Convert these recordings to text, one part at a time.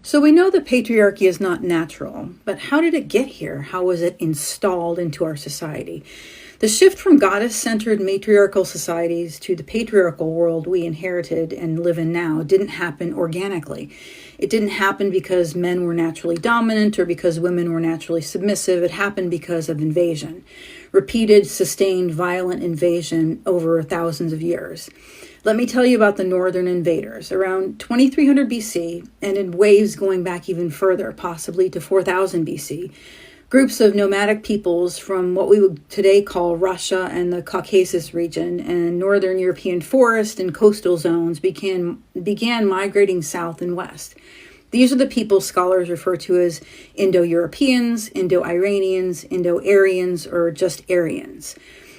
So we know that patriarchy is not natural, but how did it get here? How was it installed into our society? The shift from goddess-centered matriarchal societies to the patriarchal world we inherited and live in now didn't happen organically. It didn't happen because men were naturally dominant or because women were naturally submissive. It happened because of invasion. Repeated, sustained, violent invasion over thousands of years. Let me tell you about the northern invaders. Around 2300 BC, and in waves going back even further, possibly to 4000 BC, groups of nomadic peoples from what we would today call Russia and the Caucasus region and northern European forest and coastal zones began migrating south and west. These are the people scholars refer to as Indo-Europeans, Indo-Iranians, Indo-Aryans, or just Aryans.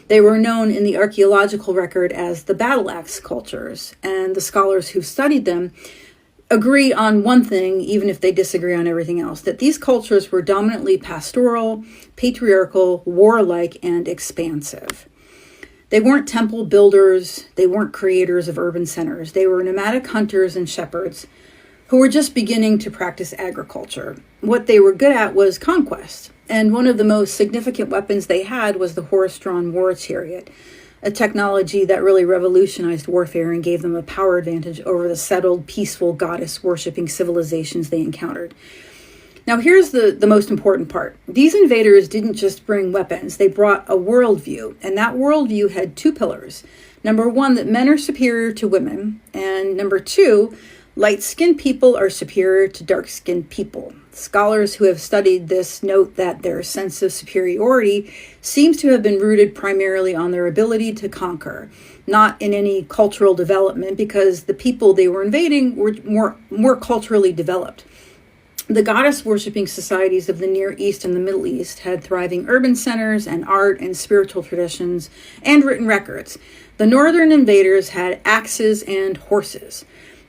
They were known in the archaeological record as the battle axe cultures, and the scholars who studied them agree on one thing, even if they disagree on everything else, that these cultures were dominantly pastoral, patriarchal, warlike, and expansive. They weren't temple builders, they weren't creators of urban centers. They were nomadic hunters and shepherds who were just beginning to practice agriculture. What they were good at was conquest, and one of the most significant weapons they had was the horse-drawn war chariot, a technology that really revolutionized warfare and gave them a power advantage over the settled, peaceful, goddess-worshipping civilizations they encountered. Now, here's the most important part. These invaders didn't just bring weapons, they brought a worldview, and that worldview had two pillars. Number one, that men are superior to women, and number two, light-skinned people are superior to dark-skinned people. Scholars who have studied this note that their sense of superiority seems to have been rooted primarily on their ability to conquer, not in any cultural development, because the people they were invading were more culturally developed. The goddess-worshipping societies of the Near East and the Middle East had thriving urban centers and art and spiritual traditions and written records. The northern invaders had axes and horses.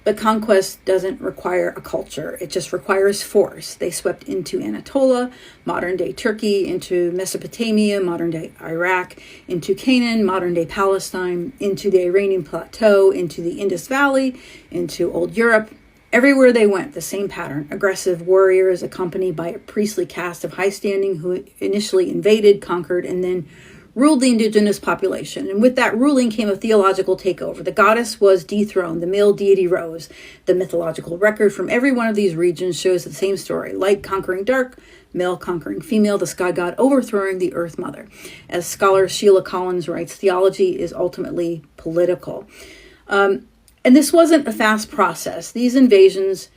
But conquest doesn't require a culture. It just requires force. They swept into Anatolia, modern-day Turkey, into Mesopotamia, modern-day Iraq, into Canaan, modern-day Palestine, into the Iranian plateau, into the Indus Valley, into old Europe. Everywhere they went, the same pattern. Aggressive warriors accompanied by a priestly caste of high standing who initially invaded, conquered, and then ruled the indigenous population. And with that ruling came a theological takeover. The goddess was dethroned. The male deity rose. The mythological record from every one of these regions shows the same story. Light conquering dark, male conquering female, the sky god overthrowing the earth mother. As scholar Sheila Collins writes, theology is ultimately political. And this wasn't a fast process. These invasions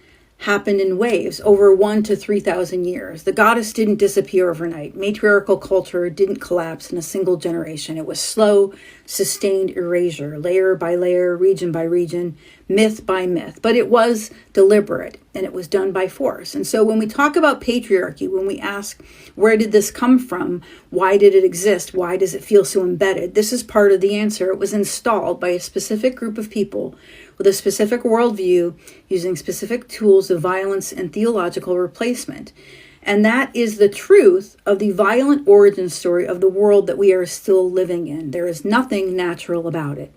happened in waves over 1,000 to 3,000 years. The goddess didn't disappear overnight. Matriarchal culture didn't collapse in a single generation. It was slow, sustained erasure, layer by layer, region by region, myth by myth. But it was deliberate, and it was done by force. And so when we talk about patriarchy, when we ask, where did this come from? Why did it exist? Why does it feel so embedded? This is part of the answer. It was installed by a specific group of people with a specific worldview, using specific tools of violence and theological replacement. And that is the truth of the violent origin story of the world that we are still living in. There is nothing natural about it.